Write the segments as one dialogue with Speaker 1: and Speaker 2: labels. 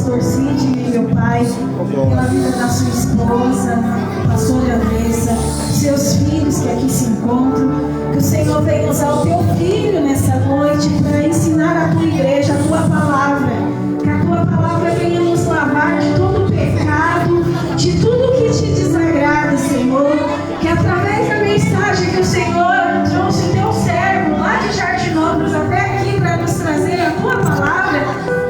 Speaker 1: pastor Sidney, meu pai, pela vida da sua esposa, pastora Andressa, seus filhos que aqui se encontram. Que o Senhor venha usar o teu filho nessa noite para ensinar a tua igreja a tua palavra. Que a tua palavra venha nos lavar de todo pecado, de tudo que te desagrada, Senhor. Que através da mensagem que o Senhor trouxe o teu servo lá de Jardinópolis até aqui para nos trazer a tua palavra,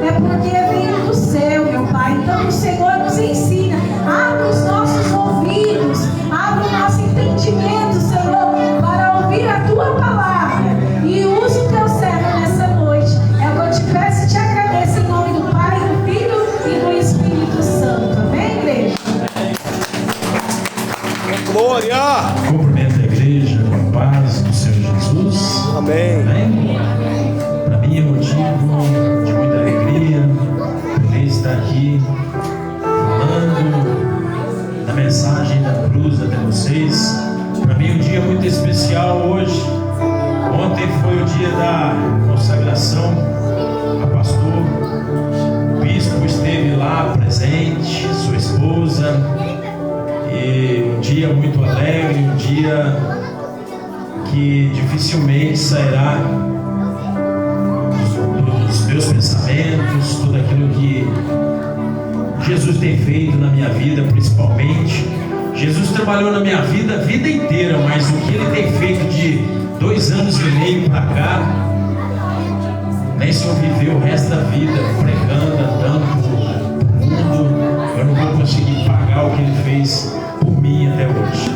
Speaker 1: é porque veio do céu, meu Pai. Então o Senhor nos ensina. Abre os nossos ouvidos, abre o nosso entendimento, Senhor, para ouvir a tua palavra. E use o teu servo nessa noite. É o que eu te peço e te agradeço em nome do Pai, do Filho e do Espírito Santo. Amém, igreja?
Speaker 2: Glória!
Speaker 3: Cumprimento a igreja com a paz do Senhor Jesus.
Speaker 2: Amém.
Speaker 3: Amém? Para mim é motivo de muita alegria poder estar aqui falando da mensagem da cruz até vocês. Para mim é um dia muito especial hoje. Ontem foi o dia da consagração a pastor. O bispo esteve lá presente, sua esposa. E um dia muito alegre, um dia que dificilmente sairá dos meus pensamentos, tudo aquilo que Jesus tem feito na minha vida, principalmente. Jesus trabalhou na minha vida a vida inteira, mas o que Ele tem feito de 2 anos e meio para cá, nem se eu viver o resto da vida pregando, andando por mundo, eu não vou conseguir pagar o que Ele fez por mim até hoje.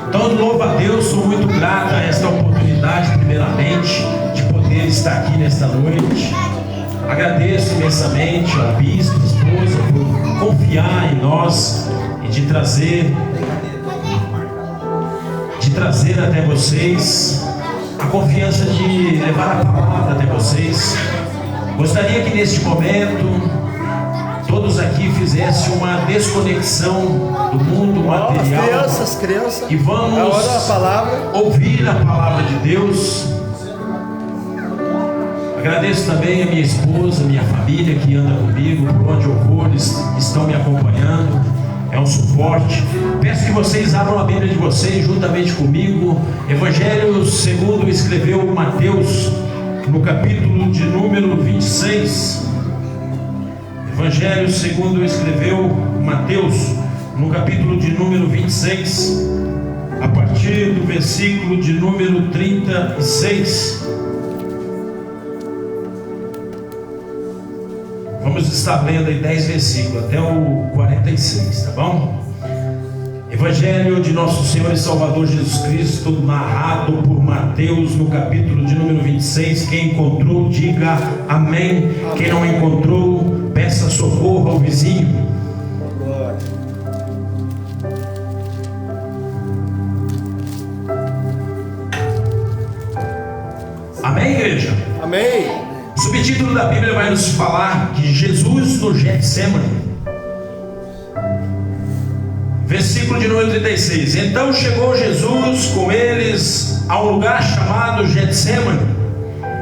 Speaker 3: Então louvo a Deus, sou muito grato a esta oportunidade, primeiramente, de poder estar aqui nesta noite. Agradeço imensamente ao bispo, à esposa, por confiar em nós e de trazer até vocês a confiança de levar a palavra até vocês. Gostaria que neste momento todos aqui fizessem uma desconexão do mundo material.
Speaker 2: Crianças,
Speaker 3: e vamos
Speaker 2: a hora da palavra.
Speaker 3: Ouvir a palavra de Deus. Agradeço também a minha esposa, minha família que anda comigo, por onde eu vou, eles estão me acompanhando. É um suporte. Peço que vocês abram a Bíblia de vocês juntamente comigo. Evangelho segundo escreveu Mateus, no capítulo de número 26. Evangelho segundo escreveu Mateus, no capítulo de número 26, a partir do versículo de número 36. Vamos estar lendo aí 10 versículos até o 46, tá bom? Evangelho de nosso Senhor e Salvador Jesus Cristo, narrado por Mateus, no capítulo de número 26. Quem encontrou, diga amém. Quem não encontrou, peça socorro ao vizinho. Amém, igreja?
Speaker 2: Amém.
Speaker 3: O subtítulo da Bíblia vai nos falar que Jesus no Getsemane. Versículo de número 36. Então chegou Jesus com eles a um lugar chamado Getsemane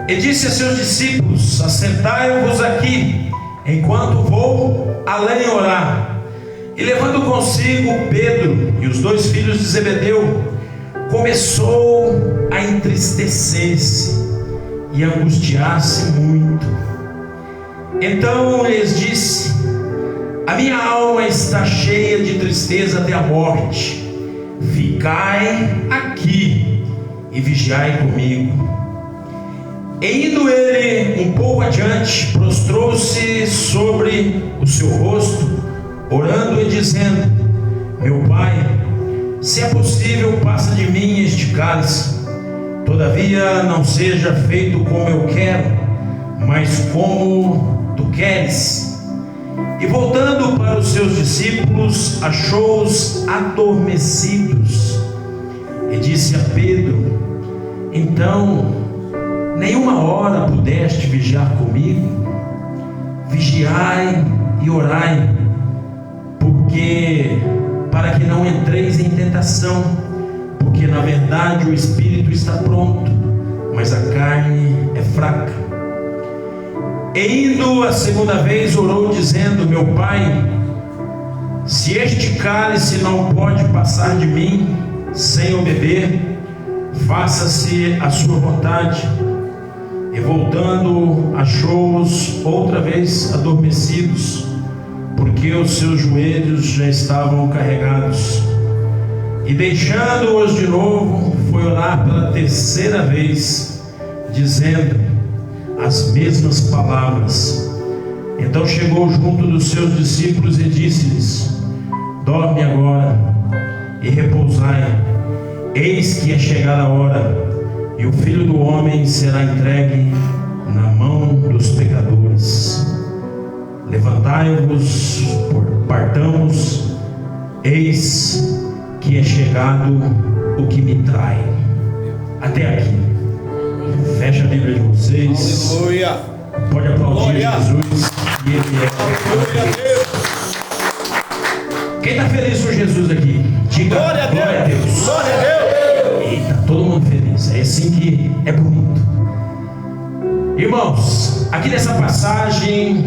Speaker 3: e disse a seus discípulos: assentai-vos aqui, enquanto vou além orar. E levando consigo Pedro e os 2 filhos de Zebedeu, começou a entristecer-se e angustiar-se muito. Então lhes disse: a minha alma está cheia de tristeza até a morte. Ficai aqui e vigiai comigo. E indo ele um pouco adiante, prostrou-se sobre o seu rosto, orando e dizendo: meu Pai, se é possível, passa de mim este cálice. Todavia não seja feito como eu quero, mas como tu queres. E voltando para os seus discípulos, achou-os adormecidos. E disse a Pedro: então, nenhuma hora pudeste vigiar comigo? Vigiai e orai, porque para que não entreis em tentação, porque na verdade o espírito está pronto, mas a carne é fraca. E indo a segunda vez, orou dizendo: meu Pai, se este cálice não pode passar de mim sem eu beber, faça-se a sua vontade. E voltando, achou-os outra vez adormecidos, porque os seus joelhos já estavam carregados. E deixando-os de novo, foi orar pela terceira vez, dizendo as mesmas palavras. Então chegou junto dos seus discípulos e disse-lhes: dorme agora e repousai. Eis que é chegada a hora, e o Filho do Homem será entregue na mão dos pecadores. Levantai-vos, partamos, eis que é chegado o que me trai. Até aqui. Fecha a Bíblia de vocês.
Speaker 2: Aleluia.
Speaker 3: Pode aplaudir
Speaker 2: Glória.
Speaker 3: Jesus. E Ele é.
Speaker 2: Glória a Deus.
Speaker 3: Quem está feliz com Jesus aqui? Diga
Speaker 2: Glória a Deus.
Speaker 3: glória a Deus.
Speaker 2: Glória a Deus.
Speaker 3: Eita, todo mundo feliz. É assim que é bonito. Irmãos, aqui nessa passagem,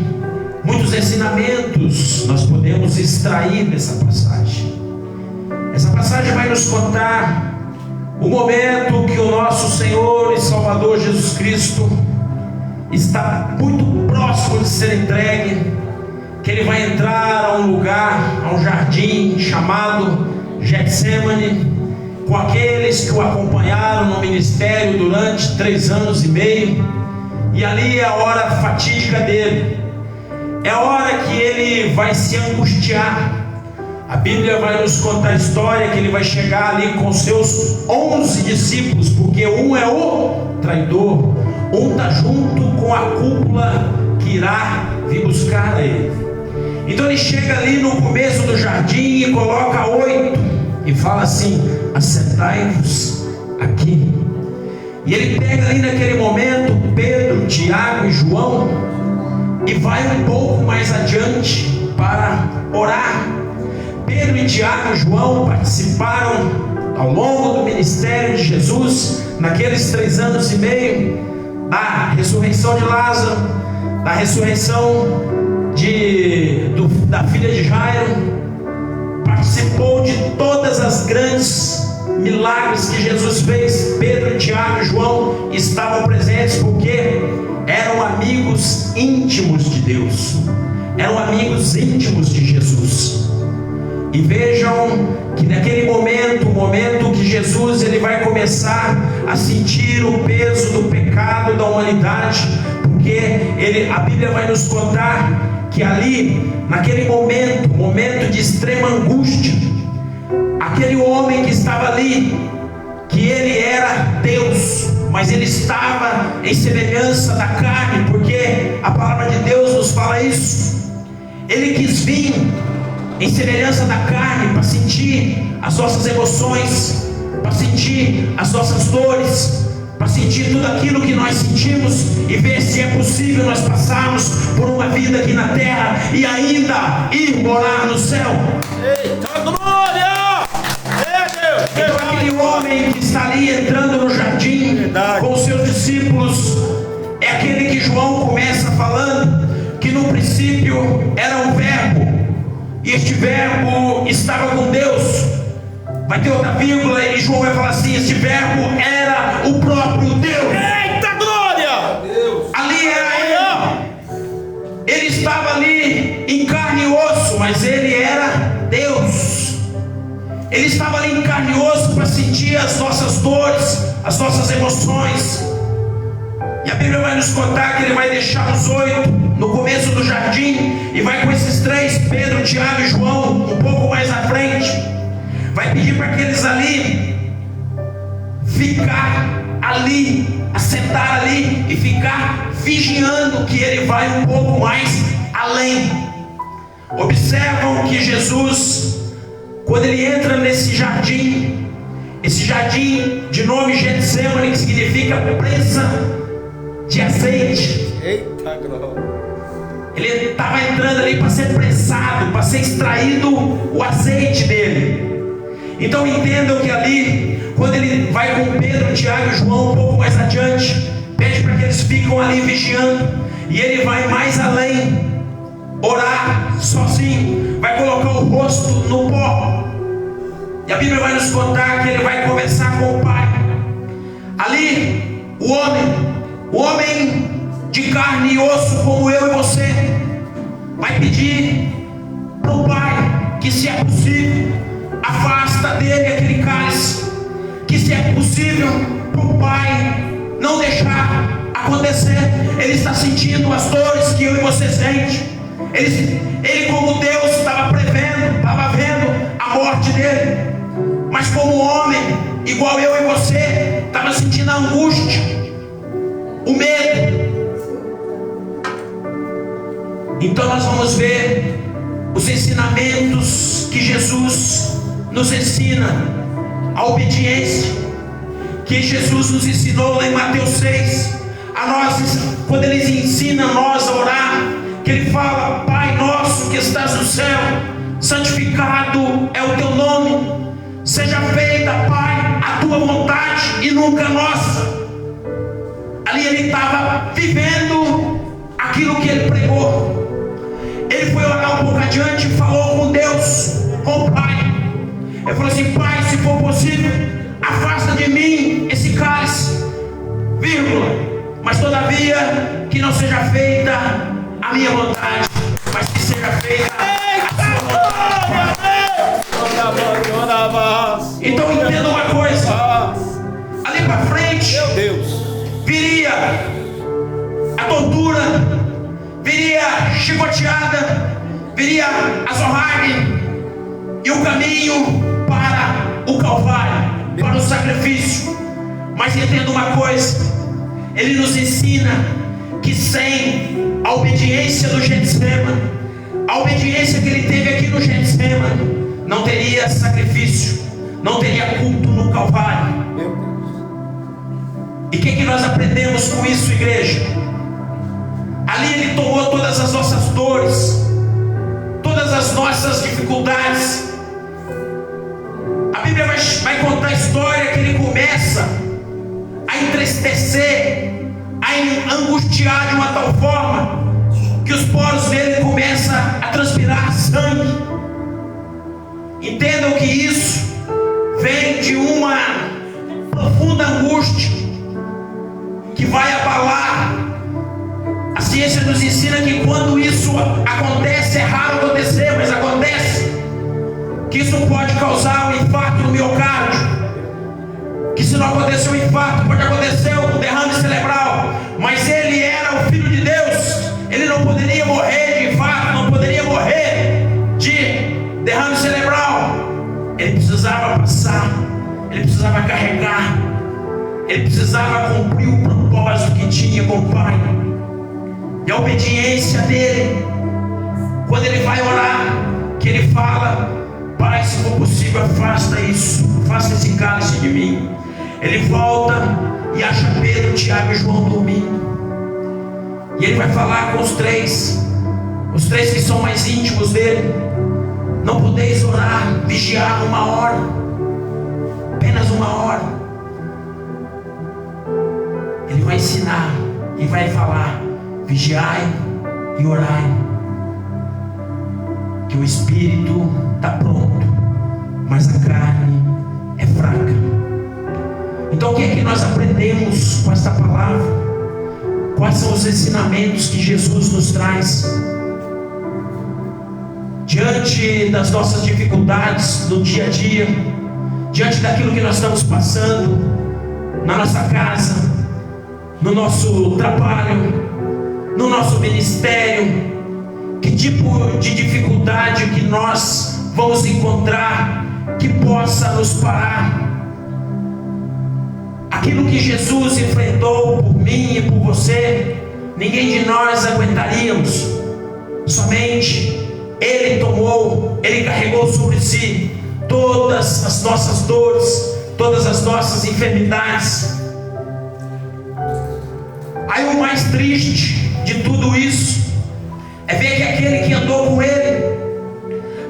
Speaker 3: muitos ensinamentos nós podemos extrair dessa passagem. Essa passagem vai nos contar o momento que o nosso Senhor e Salvador Jesus Cristo está muito próximo de ser entregue, que Ele vai entrar a um lugar, a um jardim chamado Getsemane, com aqueles que o acompanharam no ministério durante 3 anos e meio, e ali é a hora fatídica dele, é a hora que ele vai se angustiar. A Bíblia vai nos contar a história que ele vai chegar ali com seus 11 discípulos, porque um é o traidor, um está junto com a cúpula que irá vir buscar ele. Então ele chega ali no começo do jardim e coloca 8 e fala assim: assentai-vos aqui. E ele pega ali naquele momento Pedro, Tiago e João e vai um pouco mais adiante para orar. Pedro e Tiago e João participaram ao longo do ministério de Jesus, naqueles 3 anos e meio, da ressurreição de Lázaro, da ressurreição da filha de Jairo. Participou de todas as grandes milagres que Jesus fez. Pedro, Tiago e João estavam presentes porque eram amigos íntimos de Deus, eram amigos íntimos de Jesus. E vejam que naquele momento, o momento que Jesus ele vai começar a sentir o peso do pecado da humanidade, porque a Bíblia vai nos contar que ali, naquele momento de extrema angústia, aquele homem que estava ali, que ele era Deus, mas ele estava em semelhança da carne, porque a palavra de Deus nos fala isso. Ele quis vir em semelhança da carne para sentir as nossas emoções, para sentir as nossas dores, para sentir tudo aquilo que nós sentimos e ver se é possível nós passarmos por uma vida aqui na terra e ainda ir morar no céu.
Speaker 2: Eita glória! Deus!
Speaker 3: Então aquele homem que está ali entrando no jardim com os seus discípulos é aquele que João começa falando que no princípio era um verbo, e este verbo estava com Deus. Vai ter outra vírgula e João vai falar assim: este verbo era o próprio Deus.
Speaker 2: Eita glória!
Speaker 3: Ali era ele. Ele estava ali em carne e osso, mas ele era Deus. Ele estava ali em carne e osso para sentir as nossas dores, as nossas emoções. E a Bíblia vai nos contar que ele vai deixar os 8 no começo do jardim e vai com esses 3, Pedro, Tiago e João, um pouco mais à frente. Vai pedir para aqueles ali ficar ali, assentar ali e ficar vigiando que ele vai um pouco mais além. Observam que Jesus, quando ele entra nesse jardim, esse jardim de nome Getsemane, que significa presa de azeite.
Speaker 2: Eita glória!
Speaker 3: Ele estava entrando ali para ser pressado, para ser extraído o azeite dele. Então entendam que ali, quando ele vai com Pedro, Tiago e João um pouco mais adiante, pede para que eles fiquem ali vigiando. E ele vai mais além, orar sozinho, vai colocar o rosto no pó. E a Bíblia vai nos contar que ele vai conversar com o Pai. Ali, o homem de carne e osso como eu e você, vai pedir para o Pai que, se é possível, afasta dele aquele cálice, que, se é possível, para o Pai não deixar acontecer. Ele está sentindo as dores que eu e você sente. Ele como Deus estava prevendo, estava vendo a morte dele, mas como homem, igual eu e você, estava sentindo a angústia, o medo. Então nós vamos ver os ensinamentos que Jesus nos ensina, a obediência que Jesus nos ensinou lá em Mateus 6. A nós, quando Ele ensina a nós a orar, que Ele fala: Pai nosso que estás no céu, santificado é o teu nome, seja feita, Pai, a tua vontade e nunca a nossa. Ali ele estava vivendo aquilo que ele pregou. Ele foi orar um pouco adiante e falou com Deus, com o Pai. Ele falou assim: Pai, se for possível, afasta de mim esse cálice, vírgula, mas todavia que não seja feita a minha vontade, mas que seja feita a sua vontade. Então entenda uma coisa: ali para frente,
Speaker 2: Meu Deus,
Speaker 3: viria a tortura, viria a chicoteada, viria a zorragem e o caminho para o Calvário, para o sacrifício. Mas entenda uma coisa: Ele nos ensina que sem a obediência do Getsemane, a obediência que Ele teve aqui no Getsemane, não teria sacrifício, não teria culto no Calvário.
Speaker 2: meu Deus.
Speaker 3: E o que nós aprendemos com isso, igreja? Ali Ele tomou todas as nossas dores, todas as nossas dificuldades. A Bíblia vai contar a história que Ele começa a entristecer, a angustiar de uma tal forma que os poros dele começam a transpirar sangue. Entendam que isso vem de uma profunda angústia que vai abalar. A ciência nos ensina que quando isso acontece, é raro acontecer, mas acontece, que isso pode causar um infarto no miocárdio, que se não acontecer um infarto, pode acontecer um derrame cerebral. Mas ele era o Filho de Deus, ele não poderia morrer de infarto, não poderia morrer de derrame cerebral. Ele precisava passar, ele precisava carregar, ele precisava cumprir o propósito que tinha com o Pai. E a obediência dele, quando ele vai orar, que ele fala: Pai, se for possível, afasta isso, faça esse cálice de mim. Ele volta e acha Pedro, Tiago e João dormindo. E ele vai falar com os três que são mais íntimos dele: não podeis orar, vigiar 1 hora, apenas 1 hora. Ele vai ensinar e vai falar: vigiai e orai, que o espírito está pronto, mas a carne é fraca. Então o que é que nós aprendemos com esta palavra? Quais são os ensinamentos que Jesus nos traz? Diante das nossas dificuldades no dia a dia, diante daquilo que nós estamos passando na nossa casa, no nosso trabalho, no nosso ministério, que tipo de dificuldade que nós vamos encontrar que possa nos parar? Aquilo que Jesus enfrentou por mim e por você, ninguém de nós aguentaríamos. Somente Ele tomou, Ele carregou sobre si todas as nossas dores, todas as nossas enfermidades. Aí o mais triste de tudo isso é ver que aquele que andou com Ele,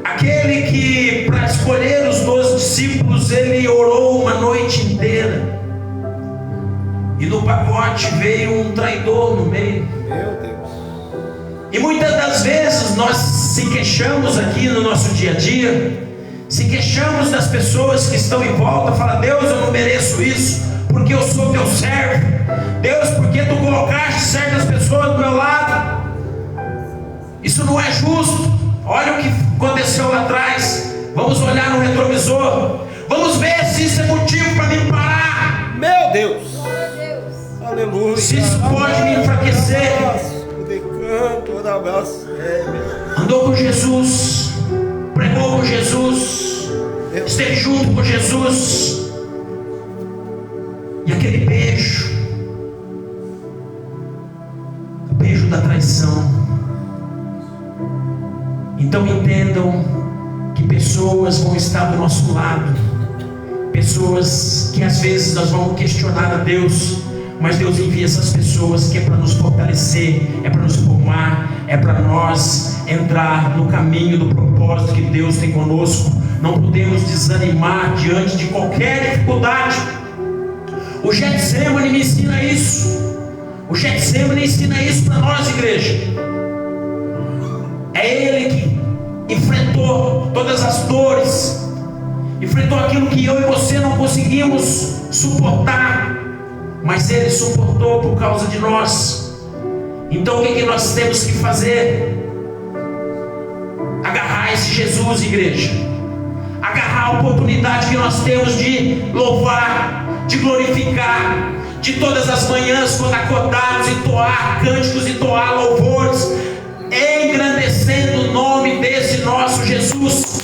Speaker 3: aquele que para escolher os 12 discípulos, Ele orou uma noite inteira, e no pacote veio um traidor no meio.
Speaker 2: Meu Deus.
Speaker 3: E muitas das vezes nós se queixamos aqui no nosso dia a dia, se queixamos das pessoas que estão em volta, fala: Deus, eu não mereço isso, porque eu sou teu servo. Deus, porque tu colocaste certas pessoas do meu lado. Isso não é justo. Olha o que aconteceu lá atrás. Vamos olhar no retrovisor. Vamos ver se isso é motivo para me parar.
Speaker 2: Meu Deus. Aleluia.
Speaker 3: Se isso pode me enfraquecer. Andou com Jesus, pregou com Jesus, esteve junto com Jesus. E aquele beijo, o beijo da traição. Então entendam que pessoas vão estar do nosso lado, pessoas que às vezes nós vamos questionar a Deus, mas Deus envia essas pessoas que é para nos fortalecer, é para nos formar, é para nós entrar no caminho do propósito que Deus tem conosco. Não podemos desanimar diante de qualquer dificuldade. O Getsemane me ensina isso. O Getsemane ensina isso para nós, igreja. É Ele que enfrentou todas as dores, enfrentou aquilo que eu e você não conseguimos suportar, mas Ele suportou por causa de nós. Então o que nós temos que fazer? Agarrar esse Jesus, igreja. Agarrar a oportunidade que nós temos de louvar, de glorificar, de todas as manhãs quando acordarmos, entoar cânticos, entoar louvores, engrandecendo o nome desse nosso Jesus.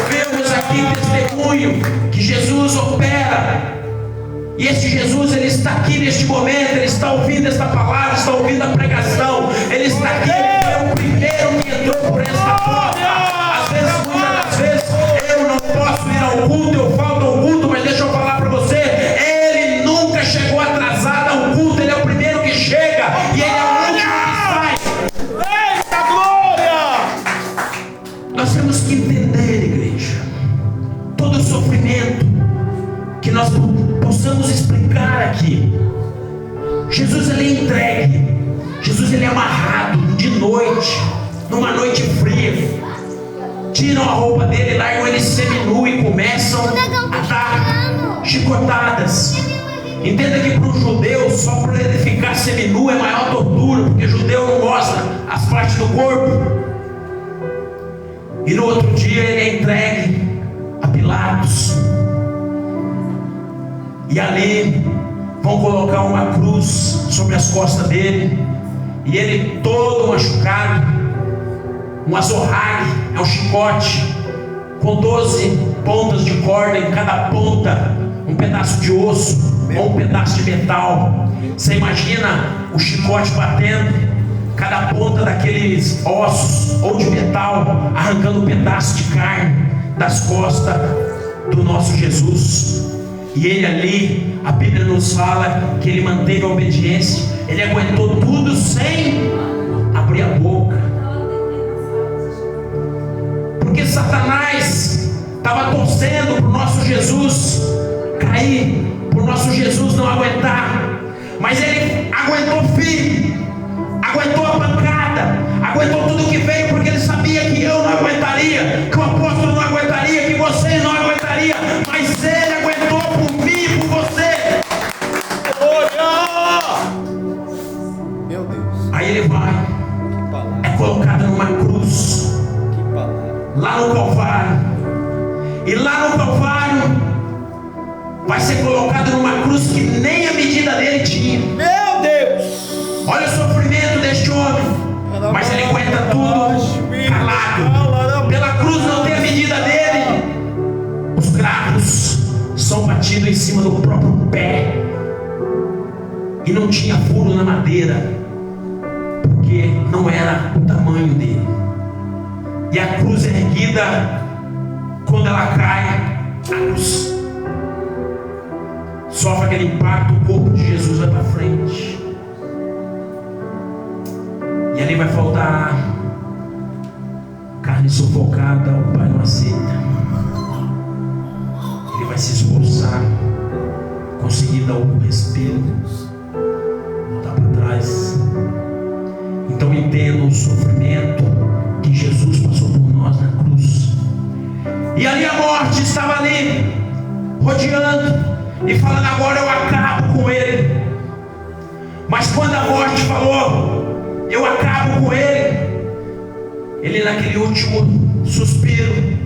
Speaker 3: Vemos aqui testemunho que Jesus opera. E esse Jesus, Ele está aqui neste momento. Ele está ouvindo esta palavra, está ouvindo a pregação. Ele está aqui, Ele é o primeiro que entrou por esta porta. Às vezes, muitas das vezes, eu não posso ir ao culto, eu falto ao culto, mas deixa eu falar para você, Ele nunca chegou atrasado ao culto. Ele é o primeiro que chega e Ele é o último que sai.
Speaker 2: Eita glória!
Speaker 3: Nós temos que entender, igreja, todo o sofrimento que nós possamos explicar aqui. Jesus, Ele é entregue. Jesus, Ele é amarrado de noite, numa noite fria. Tiram a roupa dele, largam ele seminu e começam a dar chicotadas. Entenda que para o judeu, só para ele ficar seminu é maior tortura, porque judeu não mostra as partes do corpo. E no outro dia ele é entregue a Pilatos. E ali vão colocar uma cruz sobre as costas dele. E ele todo machucado, um azorrague, é um chicote, com 12 pontas de corda, em cada ponta um pedaço de osso ou um pedaço de metal. Você imagina o chicote batendo, cada ponta daqueles ossos ou de metal, arrancando um pedaço de carne das costas do nosso Jesus. E ele ali, a Bíblia nos fala que ele manteve a obediência. Ele aguentou tudo sem abrir a boca, porque Satanás estava torcendo para o nosso Jesus cair, para o nosso Jesus não aguentar. Mas ele aguentou firme, aguentou a pancada, aguentou tudo que veio, porque ele sabia que eu não aguentaria, que o apóstolo não aguentaria, que você não aguentaria, mas ele aguentou por mim e por você.
Speaker 2: Meu Deus.
Speaker 3: Aí ele vai, é colocado numa cruz, lá no Calvário. E lá no Calvário vai ser colocado numa cruz que nem a medida dele tinha.
Speaker 2: Meu Deus.
Speaker 3: Olha o sofrimento deste homem, mas ele aguenta tudo calado. Pela cruz não tem a medida dele. Os cravos são batidos em cima do próprio pé, e não tinha furo na madeira, porque não era o tamanho dele. E a cruz é erguida, quando ela cai, a cruz sofre aquele impacto, o corpo de Jesus vai para frente, e ali vai faltar ar, carne sufocada, o Pai não aceita. Ele vai se esforçar, conseguir dar o respiro, voltar para trás. entendam o sofrimento que Jesus passou por nós na cruz. E ali a morte estava ali, rodeando e falando: agora eu acabo com ele. Mas quando a morte falou: eu acabo com ele, ele naquele último suspiro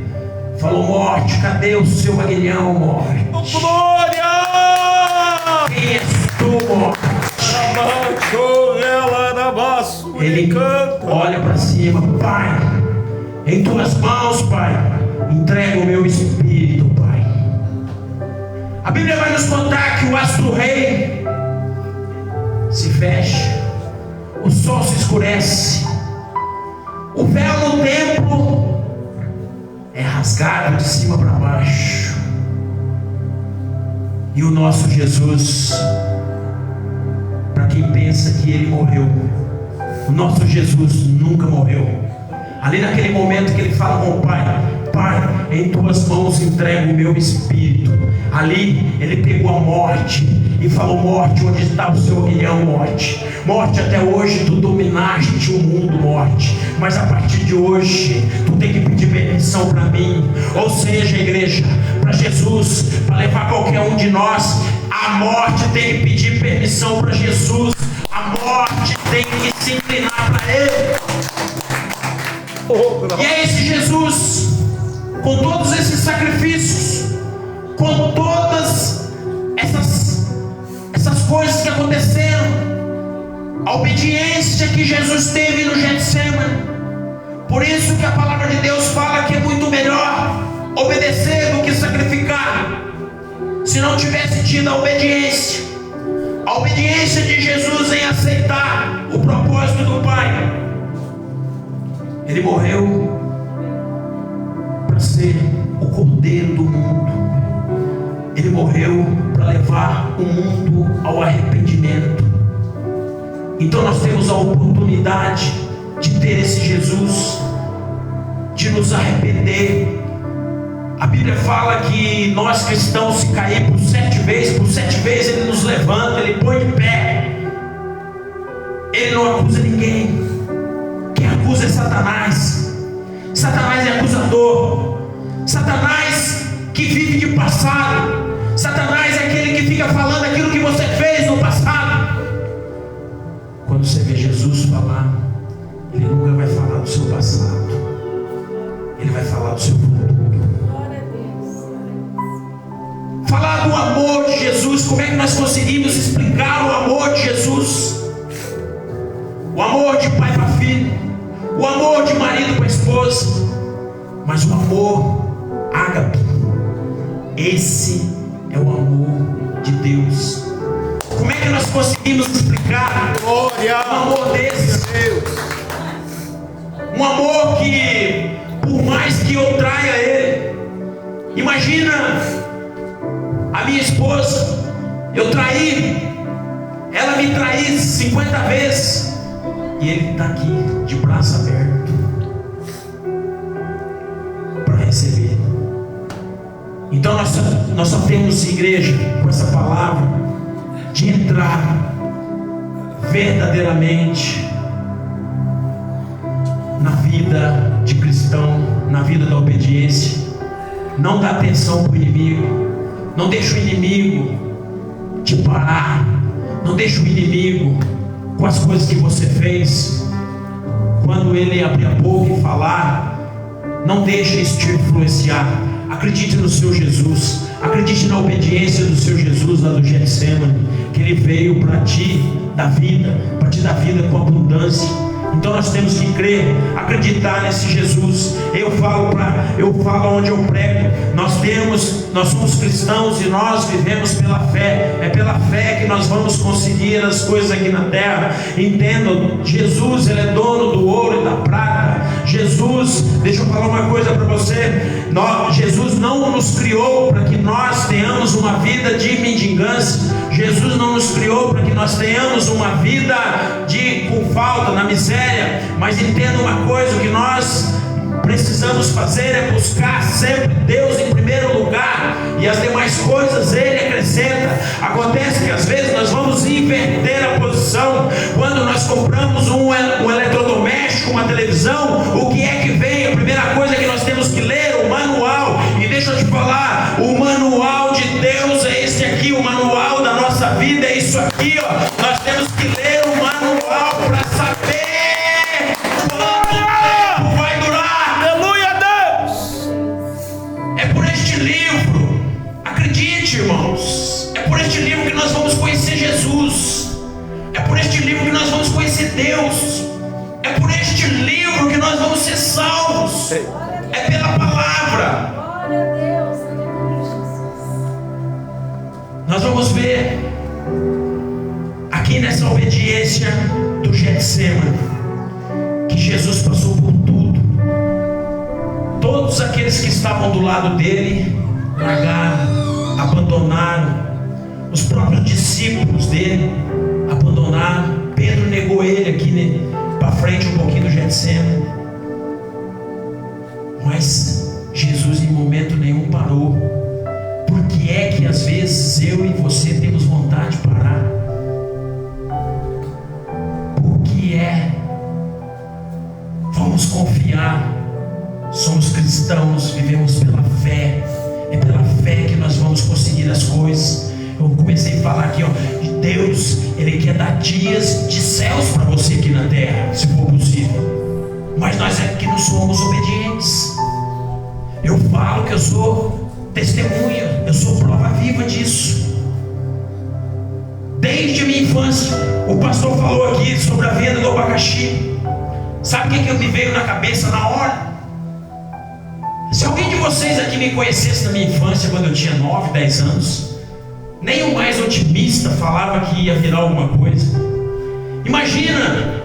Speaker 3: falou: morte, cadê o seu aguilhão, morte?
Speaker 2: Glória!
Speaker 3: Quem és tu, morte? Ele olha para cima: Pai, em tuas mãos, Pai, entrega o meu espírito, Pai. A Bíblia vai nos contar que o astro-rei se fecha, o sol se escurece, o véu no templo é rasgado de cima para baixo, e o nosso Jesus, para quem pensa que ele morreu, o nosso Jesus nunca morreu. Ali naquele momento que ele fala com o Pai: Pai, em tuas mãos entrego o meu espírito. Ali ele pegou a morte e falou: morte, onde está o seu aguilhão, morte? Morte, até hoje tu dominaste o mundo, morte, mas a partir de hoje tu tem que pedir permissão para mim. Ou seja, igreja, para Jesus, para levar qualquer um de nós, a morte tem que pedir permissão para Jesus. A morte tem que se inclinar para ele. E é esse Jesus, com todos esses sacrifícios, com todas essas coisas que aconteceram, a obediência que Jesus teve no Getsemane. Por isso que a palavra de Deus fala que é muito melhor obedecer do que sacrificar. Se não tivesse tido a obediência de Jesus em aceitar o propósito do Pai, ele morreu para ser o cordeiro do mundo. Ele morreu para levar o mundo ao arrependimento. Então nós temos a oportunidade de ter esse Jesus, de nos arrepender. A Bíblia fala que nós cristãos, se cair por 7 vezes ele nos levanta, ele põe de pé. Ele não acusa ninguém. Quem acusa é Satanás. Satanás é acusador. Satanás que vive de passado. Satanás é aquele que fica falando aquilo que você fez no passado. Quando você vê Jesus falar, ele nunca vai falar do seu passado, ele vai falar do seu futuro. Falar do amor de Jesus. Como é que nós conseguimos explicar o amor de Jesus? O amor de pai para filho, o amor de marido para esposa, mas o amor ágape, esse é o amor de Deus. Como é que nós conseguimos explicar um amor desse? Um amor que, por mais que eu traia ele, imagina a minha esposa, eu traí, ela me traísse 50 vezes, e ele está aqui de braço aberto para receber. Então nós só temos, igreja, com essa palavra, de entrar verdadeiramente na vida de cristão, na vida da obediência. Não dá atenção para o inimigo. Não deixa o inimigo te parar. Não deixa o inimigo com as coisas que você fez. Quando ele abrir a boca e falar, não deixe isso te influenciar. Acredite no seu Jesus. Acredite na obediência do seu Jesus lá do Getsemane, que ele veio para te dar vida, para te dar vida com abundância. Então nós temos que crer, acreditar nesse Jesus. Eu falo onde eu prego. Nós somos cristãos e nós vivemos pela fé. É pela fé que nós vamos conseguir as coisas aqui na terra. Entendam, Jesus, ele é dono do ouro e da prata. Jesus, deixa eu falar uma coisa para você. Jesus não nos criou para que nós tenhamos uma vida de mendigância. Jesus não nos criou para que nós tenhamos uma vida com falta, na miséria. Mas entenda uma coisa: o que nós precisamos fazer é buscar sempre Deus em primeiro lugar, e as demais coisas Ele acrescenta. Acontece que às vezes nós vamos inverter a posição. Quando nós compramos um eletrodoméstico televisão, o que é que vem? A primeira coisa que nós temos que ler, o manual. E deixa eu te falar, o manual de Deus é esse aqui, o manual da nossa vida é isso aqui, ó. Nós temos que ler o manual para saber quanto tempo vai durar.
Speaker 2: Aleluia a Deus.
Speaker 3: É por este livro, acredite, irmãos, é por este livro que nós vamos conhecer Jesus. É por este livro que nós vamos conhecer Deus. É por este livro que nós vamos ser salvos. É pela palavra.
Speaker 1: Glória a Deus, aleluia, Jesus.
Speaker 3: Nós vamos ver aqui nessa obediência do Getsemane que Jesus passou por tudo. Todos aqueles que estavam do lado dele largaram, abandonaram. Os próprios discípulos dele abandonaram. Pedro negou ele aqui para frente um pouquinho do Getsemane. Mas Jesus em momento nenhum parou. Por que é que às vezes eu e você temos vontade de parar? Por que é? Vamos confiar. Somos cristãos, vivemos pela fé. É pela fé que nós vamos conseguir as coisas. Eu comecei a falar aqui, ó, Deus, Ele quer dar dias de céus para você aqui na terra, se for possível. Mas nós é que não somos obedientes. Eu falo que eu sou testemunha, eu sou prova viva disso. Desde a minha infância, o pastor falou aqui sobre a venda do abacaxi. Sabe o que me veio na cabeça na hora? Se alguém de vocês aqui me conhecesse na minha infância, quando eu tinha 9, 10 anos, nem o mais otimista falava que ia virar alguma coisa. Imagina,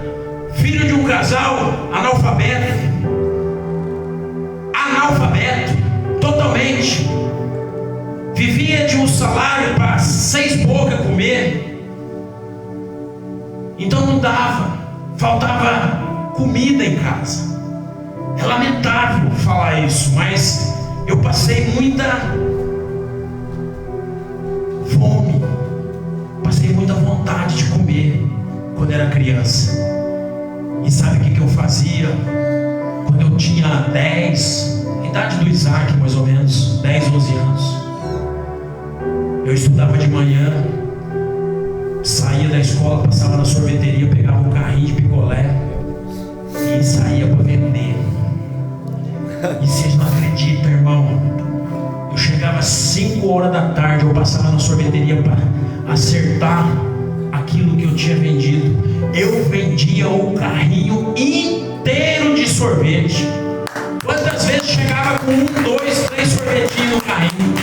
Speaker 3: filho de um casal analfabeto, totalmente, vivia de um salário para 6 bocas comer, então não dava, faltava comida em casa. É lamentável falar isso, mas eu passei muita fome, passei muita vontade de comer quando era criança. E sabe o que eu fazia? Quando eu tinha 10, a idade do Isaac mais ou menos, 10, 11 anos, eu estudava de manhã, saía da escola, passava na sorveteria, pegava um carrinho de picolé e saía para vender. E vocês não acreditam, irmão, eu chegava às 5 horas da tarde, eu passava na sorveteria para acertar aquilo que eu tinha vendido. Eu vendia o carrinho inteiro de sorvete. Quantas vezes chegava com 1, 2, 3 sorvetinhos no carrinho?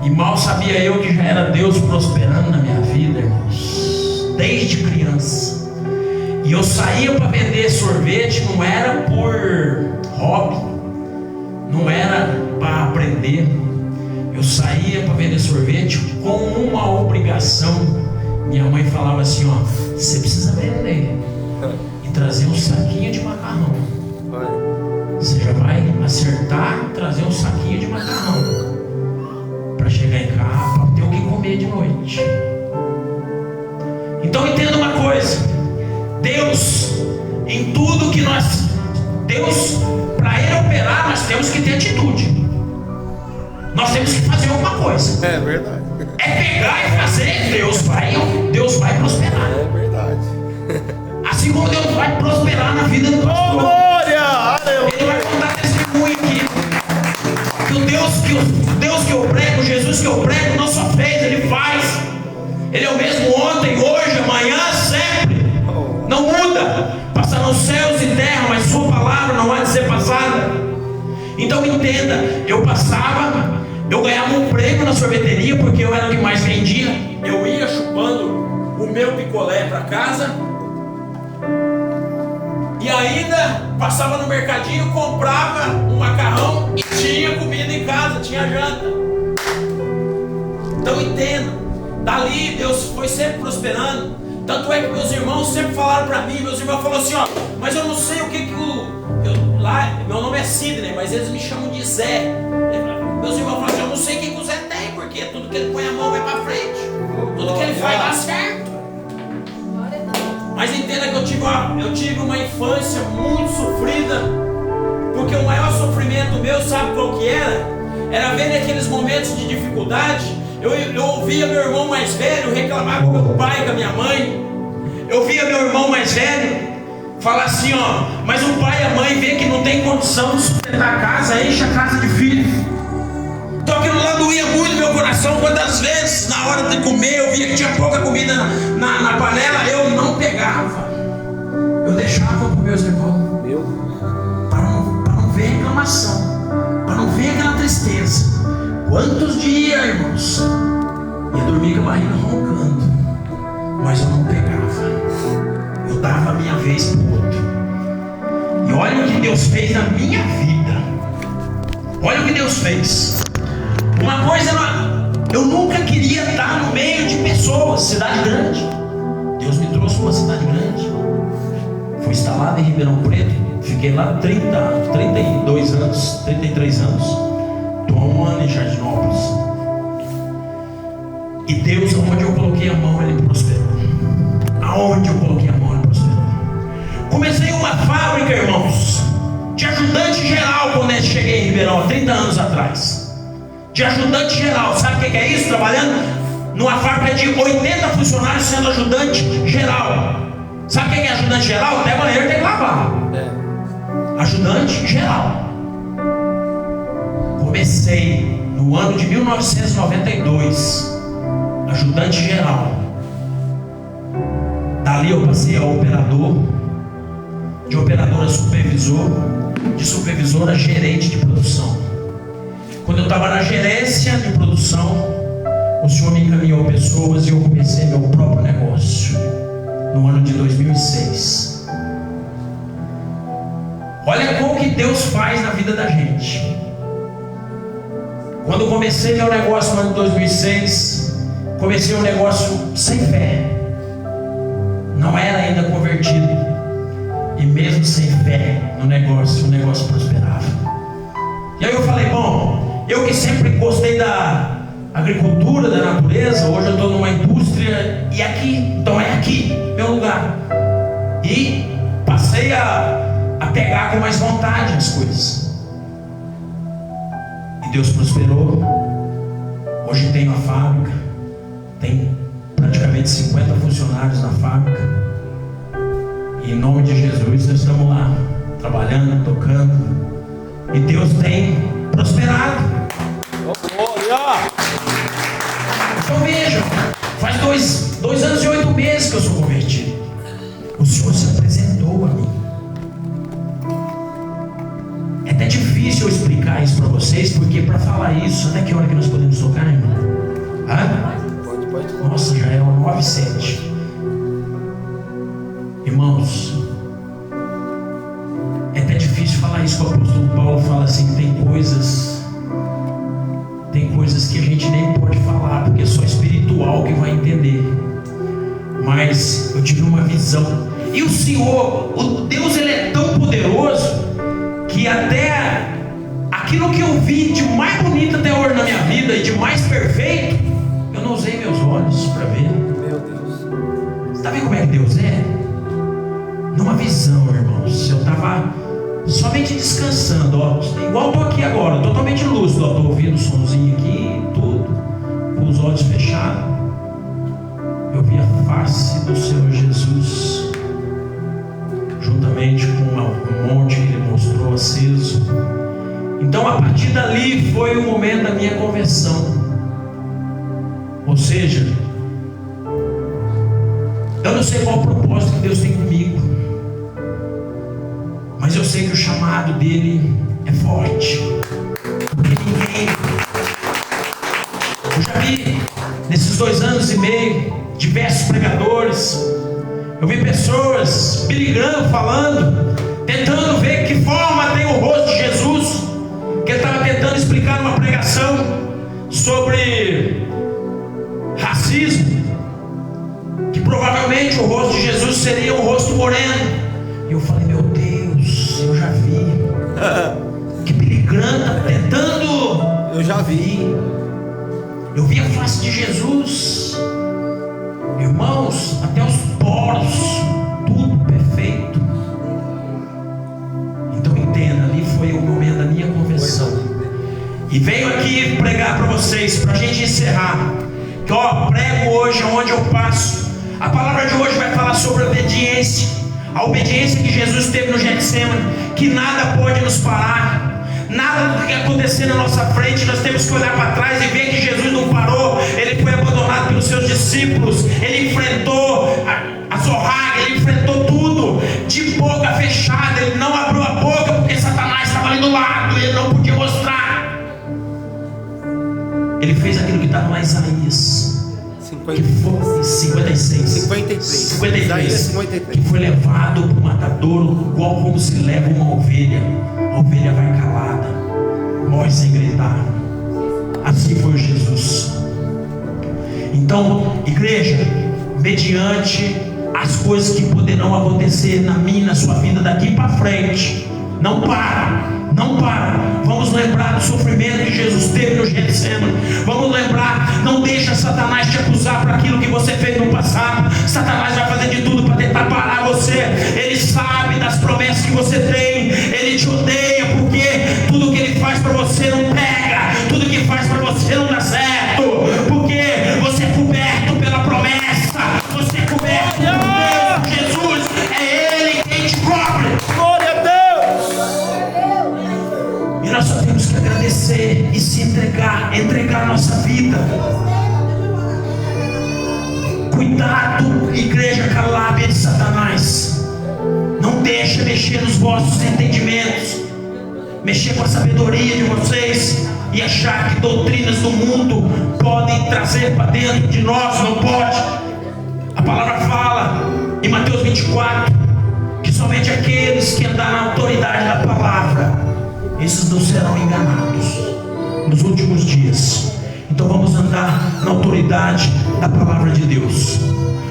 Speaker 3: E mal sabia eu que já era Deus prosperando na minha vida, irmãos, desde criança. E eu saía para vender sorvete, não era por hobby, não era para aprender. Eu saía para vender sorvete com uma obrigação. Minha mãe falava assim, ó, você precisa vender e trazer um saquinho de macarrão. Você já vai acertar e trazer um saquinho de macarrão para chegar em casa, para ter o que comer de noite. Então entenda uma coisa, Deus, em tudo que Deus, para Ele operar, nós temos que ter atitude. Nós temos que fazer alguma coisa.
Speaker 2: É verdade.
Speaker 3: É pegar e fazer, Deus vai prosperar.
Speaker 2: É verdade.
Speaker 3: Assim como Deus vai prosperar na vida do pastor.
Speaker 2: Oh, glória! Aleluia!
Speaker 3: Ele vai contar testemunho aqui. Que o Deus que eu prego, Jesus que eu prego, não só fez, Ele faz. Ele é o mesmo ontem, hoje, amanhã, sempre. Não muda. Passarão céus e terra, mas Sua palavra não há de ser passada. Então entenda, eu ganhava um prêmio na sorveteria porque eu era o que mais vendia. Eu ia chupando o meu picolé para casa e ainda passava no mercadinho, comprava um macarrão e tinha comida em casa, tinha janta. Então entenda, dali Deus foi sempre prosperando. Tanto é que meus irmãos sempre falaram para mim, meus irmãos falaram assim, ó, mas eu não sei o que lá, meu nome é Sidney, mas eles me chamam de Zé. Meus irmãos falaram assim, eu não sei o que o Zé tem, porque tudo que ele põe a mão vai para frente, tudo que ele faz dá certo. Mas entenda que eu tive uma infância muito sofrida, porque o maior sofrimento meu, sabe qual que era? Era ver naqueles momentos de dificuldade, eu ouvia meu irmão mais velho reclamar com meu pai, com a minha mãe. Eu via meu irmão mais velho falar assim, ó, mas o pai e a mãe vê que não tem condição de sustentar a casa, enche a casa de filhos. Então aquilo lá doía muito no meu coração. Quantas vezes na hora de comer eu via que tinha pouca comida na panela, eu não pegava, eu deixava para meus irmãos, para não ver reclamação, para não ver aquela tristeza. Quantos dias, irmãos, ia dormir com a barriga roncando, mas eu não pegava, eu dava a minha vez para o outro. E olha o que Deus fez na minha vida. Olha o que Deus fez. Uma coisa, eu nunca queria estar no meio de pessoas, cidade grande. Deus me trouxe para uma cidade grande. Fui instalado em Ribeirão Preto. Fiquei lá 32 anos, 33 anos. Estou há um ano em Jardinópolis. E Deus, aonde eu coloquei a mão, Ele prosperou. Aonde eu coloquei a mão, Ele prosperou. Comecei uma fábrica, irmãos, de ajudante geral quando eu cheguei em Ribeirão, há 30 anos atrás. De ajudante geral, sabe o que é isso? Trabalhando numa fábrica de 80 funcionários sendo ajudante geral. Sabe o que é ajudante geral? Até banheiro tem que lavar. Ajudante geral. Comecei no ano de 1992, ajudante geral. Dali eu passei a operador, de operador a supervisor, de supervisor a gerente de produção. Quando eu estava na gerência de produção, o Senhor me encaminhou pessoas e eu comecei meu próprio negócio no ano de 2006. Olha como que Deus faz na vida da gente. Quando eu comecei meu negócio no ano de 2006, comecei um negócio sem fé. Não era ainda convertido. E mesmo sem fé no negócio, o negócio prosperava. E aí eu falei, bom, eu que sempre gostei da agricultura, da natureza, hoje eu estou numa indústria e aqui, então é aqui, meu lugar. E passei a pegar com mais vontade as coisas. E Deus prosperou. Hoje tenho a fábrica, tem praticamente 50 funcionários na fábrica. E em nome de Jesus nós estamos lá, trabalhando, tocando. E Deus tem prosperado. Então veja, faz dois anos e 8 meses que eu sou convertido. O Senhor se apresentou a mim. É até difícil eu explicar isso para vocês, porque para falar isso, até que hora que nós podemos tocar, irmão? Pode. Nossa, já é 9h07. Irmãos, é até difícil falar isso. O apóstolo Paulo fala assim que tem coisas que a gente nem pode falar, porque é só espiritual que vai entender. Mas eu tive uma visão. E o Senhor, o Deus, Ele é tão poderoso que até aquilo que eu vi de mais bonito até hoje na minha vida e de mais perfeito, eu não usei meus olhos para ver. Meu Deus. Você está vendo como é que Deus é? Numa visão, irmãos. Eu estava somente descansando, ó, igual estou aqui agora, totalmente lúcido, estou ouvindo o somzinho aqui, tudo, com os olhos fechados. Eu vi a face do Senhor Jesus, juntamente com um monte que Ele mostrou aceso. Então a partir dali foi o momento da minha conversão. Ou seja, eu não sei qual o propósito que Deus tem comigo, mas eu sei que o chamado dele é forte. Porque ninguém... Eu já vi nesses 2 anos e meio diversos pregadores. Eu vi pessoas me ligando, falando, tentando ver que forma tem o rosto de Jesus, que ele estava tentando explicar numa pregação sobre racismo, que provavelmente o rosto de Jesus seria um rosto moreno. E eu falei, meu Deus, eu já vi. Que peligrando, tentando. Eu já vi. Eu vi a face de Jesus, irmãos, até os poros encerrar, que prego hoje onde eu passo. A palavra de hoje vai falar sobre obediência. A obediência que Jesus teve no Getsemane, que nada pode nos parar. Nada do que acontecer na nossa frente, nós temos que olhar para trás e ver que Jesus não parou. Ele foi abandonado pelos seus discípulos. Ele enfrentou a zorraga, ele enfrentou tudo de boca fechada. Ele não abriu a boca porque Satanás estava ali do lado e ele não podia mostrar. Ele fez aquilo que estava lá em Isaías 53, que foi levado para o matadouro, igual como se leva uma ovelha. A ovelha vai calada, morre sem gritar. Assim foi Jesus. Então, igreja, mediante as coisas que poderão acontecer na minha e na sua vida daqui para frente, não para. Vamos lembrar do sofrimento que Jesus teve no Getsemane. Vamos lembrar, não deixa Satanás te acusar por aquilo que você fez no passado. Satanás vai fazer de tudo para tentar parar você. Ele sabe das promessas que você tem. Ele te odeia porque tudo que ele faz para você não pega, tudo que faz para você não dá certo, porque você é coberto pela promessa, você é coberto por Deus. Jesus é Ele quem te cobre.
Speaker 2: Glória a Deus.
Speaker 3: E nós só temos que agradecer e se entregar a nossa vida. Cuidado, igreja, com a lábia de Satanás. Não deixa mexer nos vossos entendimentos, mexer com a sabedoria de vocês e achar que doutrinas do mundo podem trazer para dentro de nós. Não pode. A palavra fala em Mateus 24 que somente aqueles que andar na autoridade da palavra, esses não serão enganados nos últimos dias. Então vamos andar na autoridade da palavra de Deus.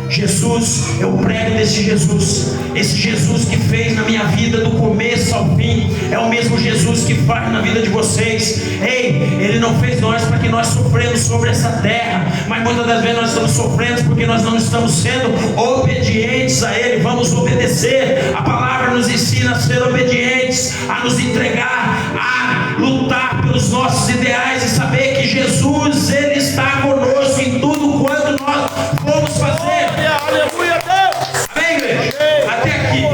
Speaker 3: Jesus, eu prego desse Jesus. Esse Jesus que fez na minha vida do começo ao fim é o mesmo Jesus que faz na vida de vocês. Ele não fez nós para que nós sofremos sobre essa terra, mas muitas das vezes nós estamos sofrendo porque nós não estamos sendo obedientes a Ele. Vamos obedecer. A palavra nos ensina a ser obedientes, a nos entregar, a lutar pelos nossos ideais e saber que Jesus, Ele está conosco em tudo quanto nós vamos fazer.
Speaker 2: Aleluia, Deus.
Speaker 3: Amém, igreja? Até aqui.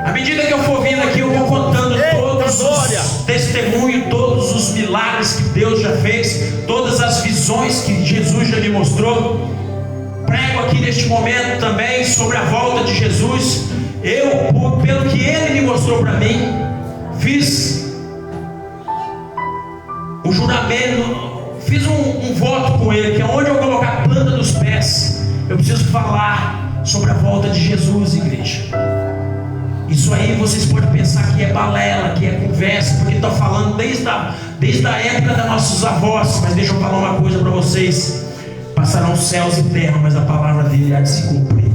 Speaker 3: À medida que eu for vindo aqui, eu vou contando todos os testemunhos, todos os milagres que Deus já fez, todas as visões que Jesus já me mostrou. Prego aqui neste momento também sobre a volta de Jesus. Pelo que Ele me mostrou para mim, fiz um juramento, fiz um voto com Ele, que é onde eu colocar a planta dos pés, eu preciso falar sobre a volta de Jesus, igreja. Isso aí vocês podem pensar que é balela, que é conversa, porque estou falando desde a época dos nossos avós. Mas deixa eu falar uma coisa para vocês: passarão céus e terra, mas a palavra dele há de se cumprir.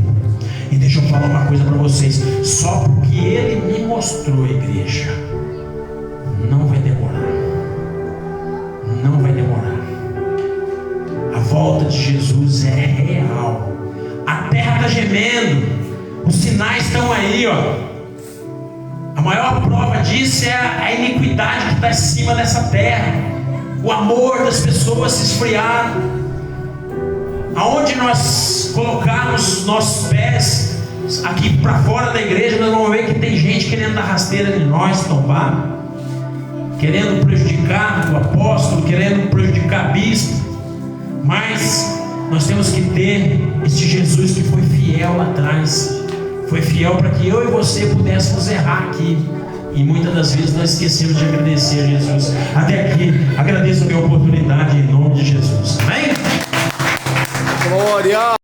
Speaker 3: E deixa eu falar uma coisa para vocês: só porque Ele me mostrou, igreja, não vai demorar. Não vai demorar. A volta de Jesus é real. A terra está gemendo, os sinais estão aí, ó. A maior prova disso é a iniquidade que está em cima dessa terra. O amor das pessoas se esfriar. Aonde nós colocarmos nossos pés, aqui para fora da igreja, nós vamos ver que tem gente querendo dar rasteira de nós, tombar, querendo prejudicar o apóstolo, querendo prejudicar a bispo. Mas nós temos que ter este Jesus que foi fiel lá atrás. Foi fiel para que eu e você pudéssemos errar aqui. E muitas das vezes nós esquecemos de agradecer a Jesus. Até aqui, agradeço a minha oportunidade em nome de Jesus. Amém?
Speaker 2: Glória.